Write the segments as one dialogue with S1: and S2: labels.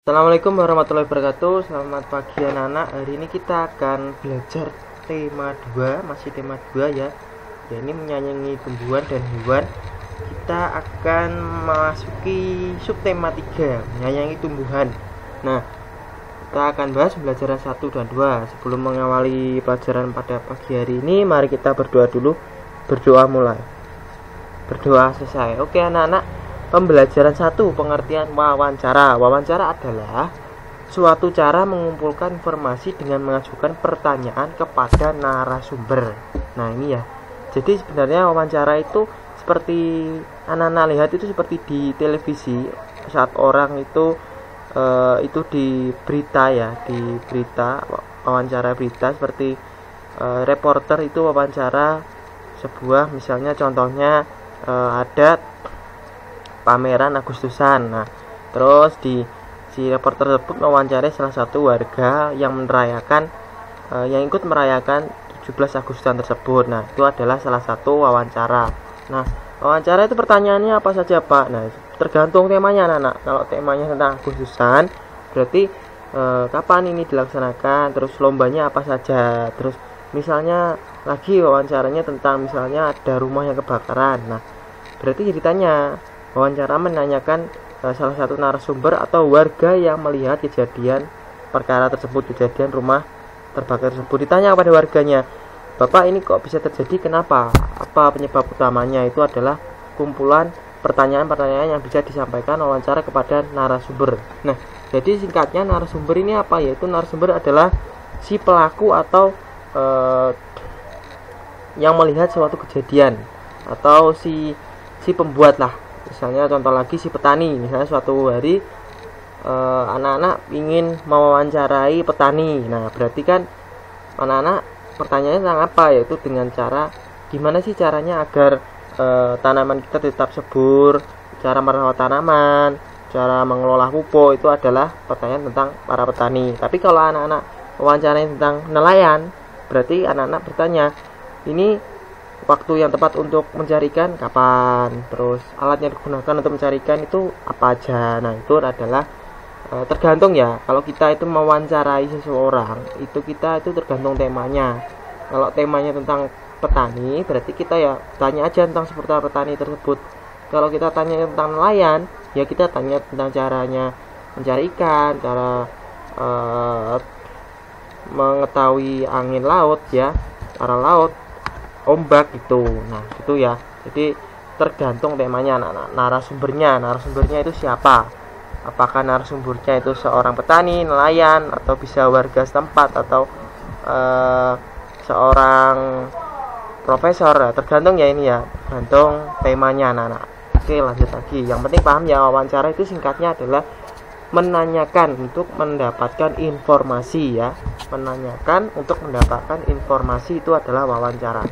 S1: Assalamualaikum warahmatullahi wabarakatuh. Selamat pagi anak-anak. Hari ini kita akan belajar tema 2, masih tema 2 ya. Ini menyayangi tumbuhan dan hewan. Kita akan memasuki subtema 3, menyayangi tumbuhan. Nah, kita akan bahas pelajaran 1 dan 2. Sebelum mengawali pelajaran pada pagi hari ini, mari kita berdoa dulu. Berdoa mulai. Berdoa selesai. Oke anak-anak. Pembelajaran 1, pengertian wawancara. Wawancara adalah suatu cara mengumpulkan informasi dengan mengajukan pertanyaan kepada narasumber. Nah ini ya. Jadi sebenarnya wawancara itu seperti anak-anak lihat itu seperti di televisi saat orang itu di berita ya, di berita, wawancara berita seperti reporter itu wawancara sebuah, misalnya contohnya ada pameran Agustusan. Nah, terus si reporter tersebut mewawancarai salah satu warga yang merayakan yang ikut merayakan 17 Agustusan tersebut. Nah, itu adalah salah satu wawancara. Nah, wawancara itu pertanyaannya apa saja, Pak? Nah, tergantung temanya, anak-anak. Kalau temanya tentang Agustusan, berarti kapan ini dilaksanakan, terus lombanya apa saja. Terus misalnya lagi wawancaranya tentang misalnya ada rumah yang kebakaran. Nah, berarti ditanya wawancara menanyakan salah satu narasumber atau warga yang melihat kejadian perkara tersebut, kejadian rumah terbakar tersebut. Ditanya kepada warganya, Bapak ini kok bisa terjadi, kenapa, apa penyebab utamanya. Itu adalah kumpulan pertanyaan-pertanyaan yang bisa disampaikan wawancara kepada narasumber. Nah, jadi singkatnya narasumber ini apa? Yaitu narasumber adalah si pelaku atau yang melihat suatu kejadian, atau si pembuat lah. Misalnya contoh lagi si petani. Misalnya suatu hari anak-anak ingin mewawancarai petani. Nah, berarti kan anak-anak pertanyaannya tentang apa? Yaitu dengan cara gimana sih caranya agar tanaman kita tetap subur, cara merawat tanaman, cara mengelola pupuk. Itu adalah pertanyaan tentang para petani. Tapi kalau anak-anak wawancarai tentang nelayan, berarti anak-anak bertanya, ini waktu yang tepat untuk mencari ikan kapan, terus alat yang digunakan untuk mencari ikan itu apa aja. Nah, itu adalah tergantung ya. Kalau kita itu mewawancarai seseorang, itu kita itu tergantung temanya. Kalau temanya tentang petani, berarti kita ya tanya aja tentang seperti apa petani tersebut. Kalau kita tanya tentang nelayan, ya kita tanya tentang caranya mencari ikan, cara mengetahui angin laut ya, arah laut, ombak gitu. Nah, itu ya. Jadi tergantung temanya, narasumbernya itu siapa. Apakah narasumbernya itu seorang petani, nelayan, atau bisa warga setempat, atau seorang profesor. Ya, tergantung ya ini ya, tergantung temanya anak-anak. Oke, lanjut lagi. Yang penting paham ya, wawancara itu singkatnya adalah menanyakan untuk mendapatkan informasi ya. Menanyakan untuk mendapatkan informasi, itu adalah wawancara.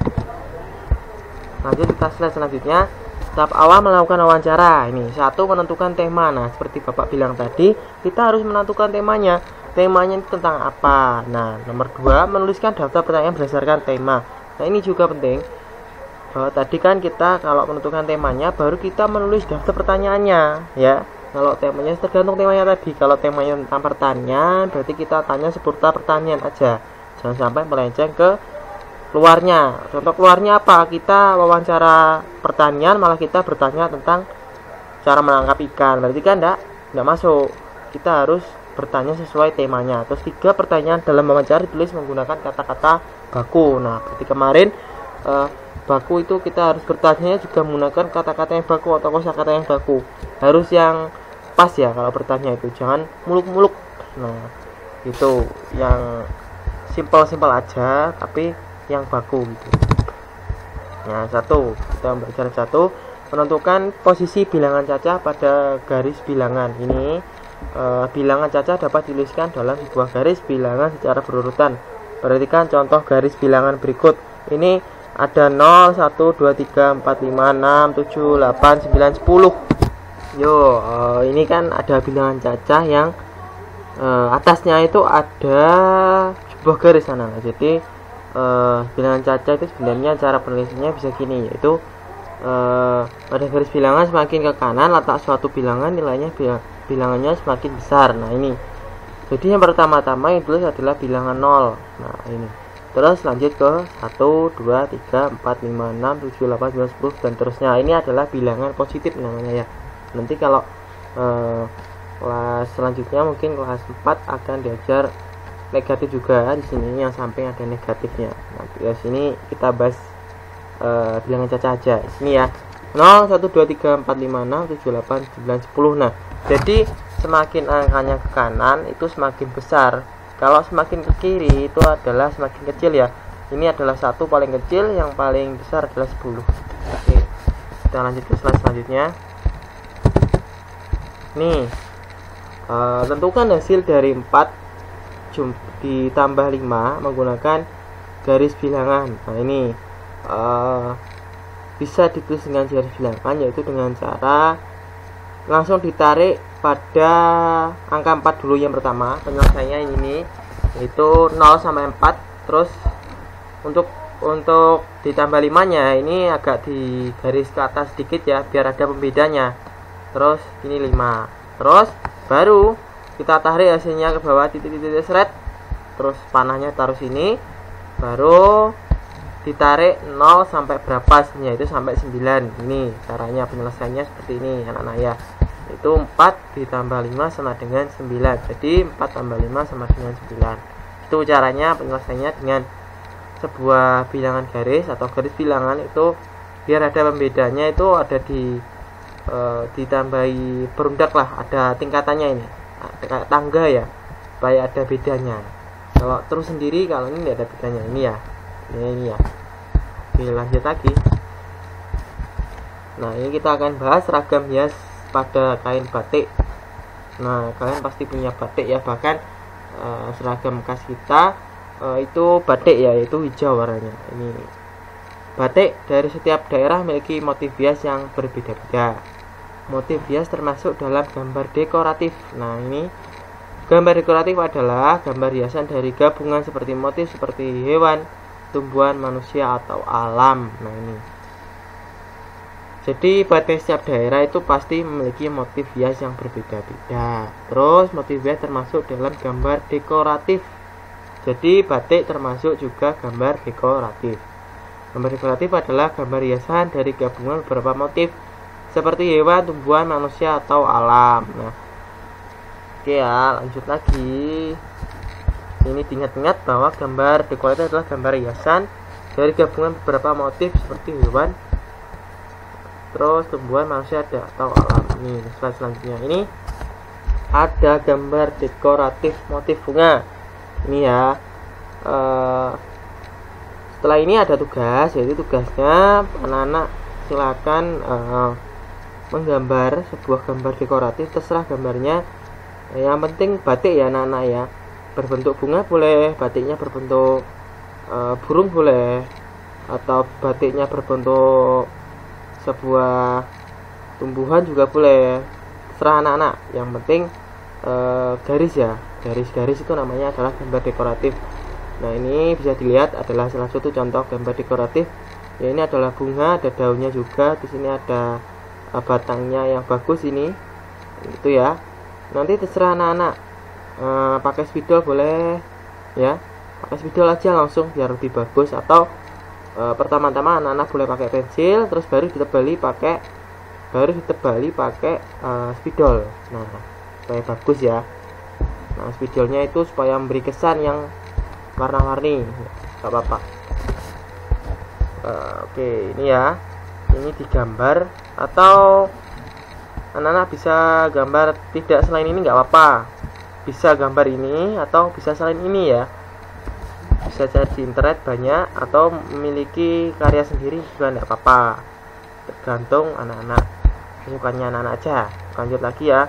S1: Lanjut kita slide selanjutnya. Tahap awal melakukan wawancara. Ini 1, menentukan tema. Nah, seperti Bapak bilang tadi, kita harus menentukan temanya. Temanya itu tentang apa. Nah, nomor 2, menuliskan daftar pertanyaan berdasarkan tema. Nah, ini juga penting. Bahwa tadi kan kita kalau menentukan temanya, baru kita menulis daftar pertanyaannya ya. Kalau temanya tergantung temanya tadi. Kalau temanya tentang pertanian, berarti kita tanya seputar pertanian aja. Jangan sampai melenceng ke keluarnya. Contoh keluarnya apa? Kita wawancara pertanian malah kita bertanya tentang cara menangkap ikan. Berarti kan enggak masuk. Kita harus bertanya sesuai temanya. Terus 3, pertanyaan dalam wawancara ditulis menggunakan kata-kata baku. Nah, seperti kemarin baku itu kita harus bertanya juga menggunakan kata-kata yang baku atau kosakata yang baku. Harus yang pas ya kalau bertanya itu, jangan muluk-muluk. Nah, itu yang simpel-simpel aja tapi yang baku gitu. Nah, 1, kita belajar 1, menentukan posisi bilangan cacah pada garis bilangan. Ini bilangan cacah dapat dituliskan dalam sebuah garis bilangan secara berurutan. Perhatikan contoh garis bilangan berikut. Ini ada 0, 1, 2, 3, 4, 5, 6, 7, 8, 9, 10. Ini kan ada bilangan cacah yang atasnya itu ada sebuah garis sana. Jadi bilangan cacah itu sebenarnya cara penulisannya bisa gini, yaitu pada garis bilangan semakin ke kanan letak suatu bilangan nilainya bilangannya semakin besar. Nah ini, jadi yang pertama-tama yang ditulis adalah bilangan 0. Nah ini, terus lanjut ke 1, 2, 3, 4, 5, 6, 7, 8, 9, 10 dan terusnya. Ini adalah bilangan positif namanya ya. Nanti kalau kelas selanjutnya mungkin kelas 4 akan diajar negatif juga. Di sini yang samping ada negatifnya. Nanti di sini kita bahas bilangan caca aja. Di sini ya. 0, 1, 2, 3, 4, 5, 6, 7, 8, 9, 10. Nah, jadi semakin angkanya ke kanan itu semakin besar. Kalau semakin ke kiri itu adalah semakin kecil ya. Ini adalah 1 paling kecil, yang paling besar adalah 10. Oke. Kita lanjut ke slide selanjutnya. Nih, tentukan hasil dari 4 ditambah 5 menggunakan garis bilangan. Nah ini bisa ditulis dengan garis bilangan, yaitu dengan cara langsung ditarik pada angka 4 dulu yang pertama. Penyelesaiannya ini yaitu 0 sampai 4. Terus untuk ditambah 5 nya ini agak di garis ke atas sedikit ya, biar ada pembedanya. Terus ini 5. Terus baru kita tarik hasilnya ke bawah, titik-titik seret. Terus panahnya taruh sini, baru ditarik 0 sampai berapa hasilnya, itu sampai 9. Ini caranya, penyelesaiannya seperti ini anak-anak ya. Itu 4 ditambah 5 sama dengan 9. Jadi 4 tambah 5 sama dengan 9. Itu caranya, penyelesaiannya dengan sebuah bilangan garis atau garis bilangan itu biar ada pembedanya, itu ada ditambahi berundak lah, ada tingkatannya ini, kayak tangga ya, supaya ada bedanya. Kalau terus sendiri, kalau ini tidak ada bedanya. Ini ya, ini ya. Oke, lanjut lagi. Nah ini kita akan bahas ragam hias pada kain batik. Nah kalian pasti punya batik ya, bahkan seragam khas kita itu batik ya, itu hijau warnanya. Ini batik dari setiap daerah memiliki motif hias yang berbeda-beda. Motif hias termasuk dalam gambar dekoratif. Nah ini gambar dekoratif adalah gambar hiasan dari gabungan seperti motif seperti hewan, tumbuhan, manusia atau alam. Nah ini, jadi batik setiap daerah itu pasti memiliki motif hias yang berbeda-beda. Terus motif hias termasuk dalam gambar dekoratif. Jadi batik termasuk juga gambar dekoratif. Gambar dekoratif adalah gambar hiasan dari gabungan beberapa motif seperti hewan, tumbuhan, manusia atau alam. Nah, oke ya, lanjut lagi. Ini diingat-ingat bahwa gambar dekoratif adalah gambar hiasan dari gabungan beberapa motif seperti hewan, terus tumbuhan, manusia atau alam. Ini slide selanjutnya, ini ada gambar dekoratif motif bunga. Ini ya. Setelah ini ada tugas, yaitu tugasnya anak-anak silakan menggambar sebuah gambar dekoratif, terserah gambarnya. Yang penting batik ya anak-anak ya. Berbentuk bunga boleh, batiknya berbentuk burung boleh, atau batiknya berbentuk sebuah tumbuhan juga boleh, terserah anak-anak. Yang penting garis ya, garis-garis itu namanya adalah gambar dekoratif. Nah ini bisa dilihat adalah salah satu contoh gambar dekoratif ya. Ini adalah bunga, ada daunnya juga. Di sini ada batangnya yang bagus ini, itu ya. Nanti terserah anak-anak pakai spidol boleh ya, pakai spidol aja langsung biar lebih bagus. Atau pertama-tama anak-anak boleh pakai pensil, terus baru ditebali pakai spidol. Nah supaya bagus ya. Nah spidolnya itu supaya memberi kesan yang warna-warni, nggak apa-apa. Oke, ini ya, ini digambar, atau anak-anak bisa gambar tidak selain ini nggak apa-apa, bisa gambar ini atau bisa selain ini ya, bisa cari di internet banyak, atau memiliki karya sendiri juga nggak apa-apa, tergantung anak-anak, kesukaannya anak-anak aja. Lanjut lagi ya.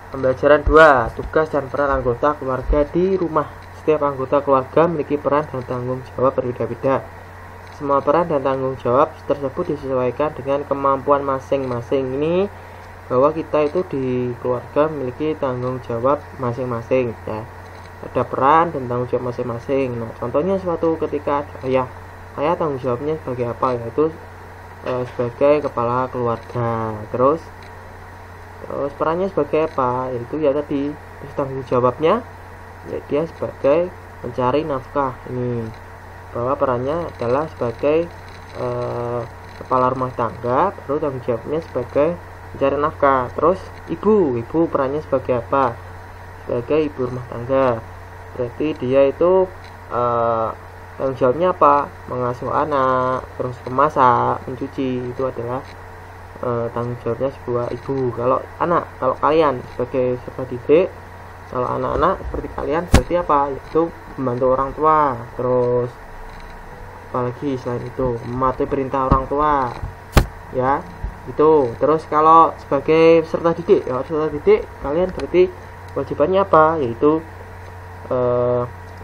S1: Pembelajaran 2, tugas dan peran anggota keluarga di rumah. Setiap anggota keluarga memiliki peran dan tanggung jawab berbeda-beda. Semua peran dan tanggung jawab tersebut disesuaikan dengan kemampuan masing-masing. Ini bahwa kita itu di keluarga memiliki tanggung jawab masing-masing ya. Ada peran dan tanggung jawab masing-masing. Nah, contohnya suatu ketika ayah tanggung jawabnya sebagai apa, yaitu sebagai kepala keluarga. Terus perannya sebagai apa? Yaitu ya tadi, terus tanggung jawabnya ya dia sebagai mencari nafkah ini, bahwa perannya adalah sebagai kepala rumah tangga, baru tanggung jawabnya sebagai mencari nafkah. Terus ibu perannya sebagai apa? Sebagai ibu rumah tangga, berarti dia itu tanggung jawabnya apa? Mengasuh anak, terus memasak, mencuci, itu adalah tanggung jawabnya sebuah ibu. Kalau kalian sebagai peserta didik, kalau anak-anak seperti kalian berarti apa? Yaitu membantu orang tua. Terus apalagi selain itu, mematuhi perintah orang tua ya, itu. Terus kalau sebagai peserta didik, kalian berarti kewajibannya apa? Yaitu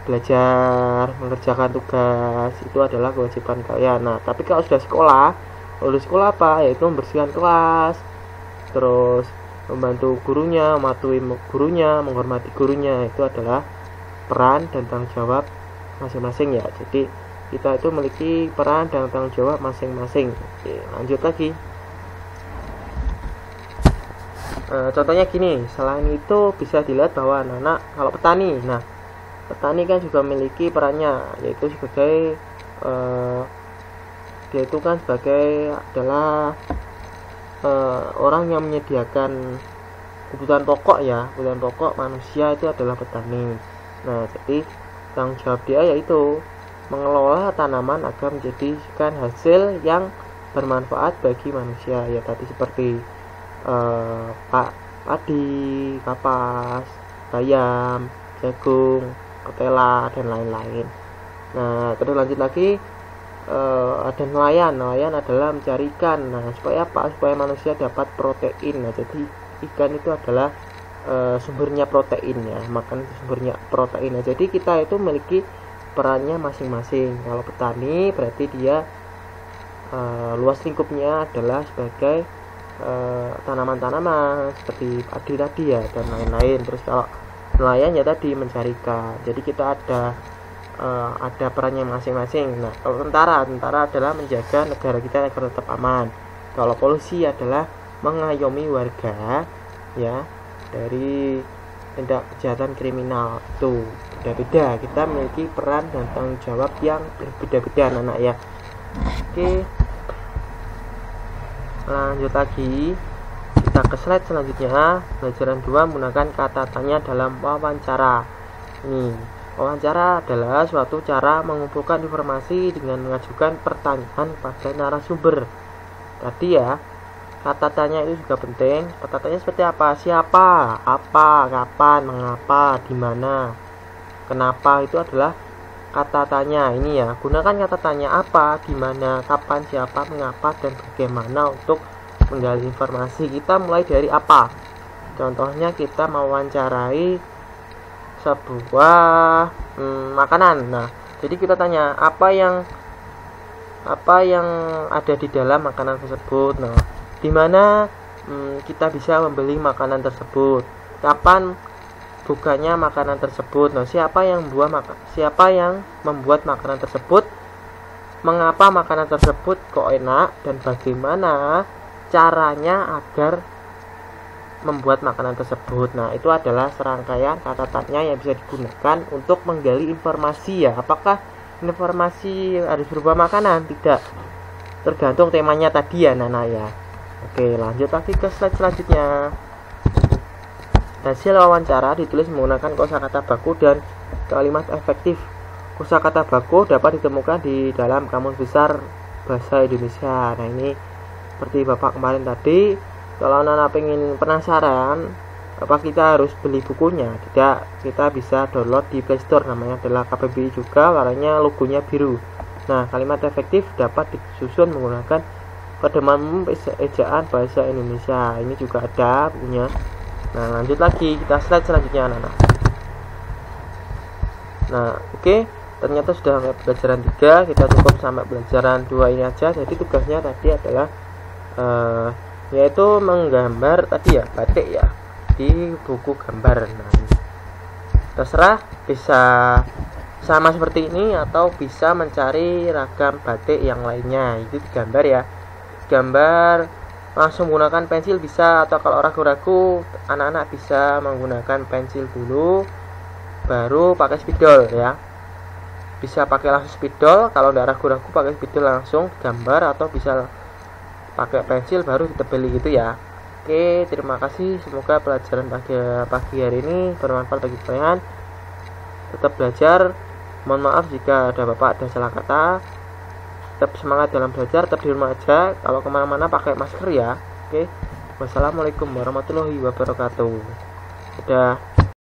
S1: belajar, mengerjakan tugas, itu adalah kewajiban kalian. Nah, tapi kalau sudah sekolah apa? Yaitu membersihkan kelas, terus membantu gurunya, mematuhi gurunya, menghormati gurunya, itu adalah peran dan tanggung jawab masing-masing ya. Jadi kita itu memiliki peran dan tanggung jawab masing-masing. Oke, lanjut lagi. Contohnya gini, selain itu bisa dilihat bahwa anak-anak kalau petani, nah petani kan juga memiliki perannya, yaitu sebagai dia itu kan sebagai adalah orang yang menyediakan kebutuhan pokok ya, kebutuhan pokok manusia itu adalah petani. Nah, jadi tanggung jawab dia yaitu mengelola tanaman agar menjadikan hasil yang bermanfaat bagi manusia ya, tadi seperti padi, kapas, bayam, jagung, ketela, dan lain-lain. Nah, terus lanjut lagi, ada nelayan adalah mencari ikan. Nah, supaya apa? Supaya manusia dapat protein. Nah, jadi ikan itu adalah sumbernya protein ya, makan sumbernya protein. Nah, jadi kita itu memiliki perannya masing-masing. Kalau petani berarti dia luas lingkupnya adalah sebagai tanaman-tanaman seperti padi tadi ya, dan lain-lain. Terus kalau nelayan ya tadi mencari ikan. Jadi kita ada perannya masing-masing. Nah, kalau tentara adalah menjaga negara kita agar tetap aman. Kalau polisi adalah mengayomi warga ya dari tindak kejahatan kriminal. Itu beda-beda, kita memiliki peran dan tanggung jawab yang berbeda-beda anak-anak ya. Oke, lanjut lagi, kita ke slide selanjutnya. Pelajaran 2 menggunakan kata tanya dalam wawancara. Ini wawancara adalah suatu cara mengumpulkan informasi dengan mengajukan pertanyaan pada narasumber. Tadi ya, kata tanya itu juga penting. Kata tanya seperti apa? Siapa, apa, kapan, mengapa, di mana, kenapa, itu adalah kata tanya. Ini ya, gunakan kata tanya apa, di mana, kapan, siapa, mengapa, dan bagaimana untuk menggali informasi. Kita mulai dari apa? Contohnya kita mewawancarai sebuah makanan. Nah, jadi kita tanya apa yang ada di dalam makanan tersebut. Nah, di mana kita bisa membeli makanan tersebut, kapan bukanya makanan tersebut. Nah, siapa yang membuat makanan tersebut, mengapa makanan tersebut kok enak, dan bagaimana caranya agar membuat makanan tersebut. Nah, itu adalah serangkaian kata tanya yang bisa digunakan untuk menggali informasi ya. Apakah informasi harus berupa makanan? Tidak, tergantung temanya tadi ya Nana ya. Oke, lanjut lagi ke slide selanjutnya. Hasil wawancara ditulis menggunakan kosakata baku dan kalimat efektif. Kosakata baku dapat ditemukan di dalam Kamus Besar Bahasa Indonesia. Nah, ini seperti Bapak kemarin tadi. Kalau anak-anak pengen penasaran, apa kita harus beli bukunya? Tidak, kita bisa download di Play Store, namanya adalah KBBI juga, warnanya logonya biru. Nah, kalimat efektif dapat disusun menggunakan pedoman ejaan bahasa Indonesia. Ini juga ada bukunya. Nah, lanjut lagi, kita slide selanjutnya anak-anak. Nah, oke, ternyata sudah sampai pelajaran 3, kita cukup sampai pelajaran 2 ini aja. Jadi tugasnya tadi adalah yaitu menggambar tadi ya, batik ya, di buku gambar. Nah, terserah, bisa sama seperti ini atau bisa mencari ragam batik yang lainnya, itu digambar ya. gambar langsung menggunakan pensil bisa, atau kalau ragu-ragu anak-anak bisa menggunakan pensil dulu baru pakai spidol ya. Bisa pakai langsung spidol, kalau tidak ragu-ragu pakai spidol langsung gambar, atau bisa pakai pensil baru ditebeli gitu ya. Oke, terima kasih, semoga pelajaran pagi hari ini bermanfaat bagi kalian. Tetap belajar, mohon maaf jika ada bapak dan salah kata. Tetap semangat dalam belajar, tetap di rumah aja, kalau kemana-mana pakai masker ya. Oke, wassalamualaikum warahmatullahi wabarakatuh. Dadah.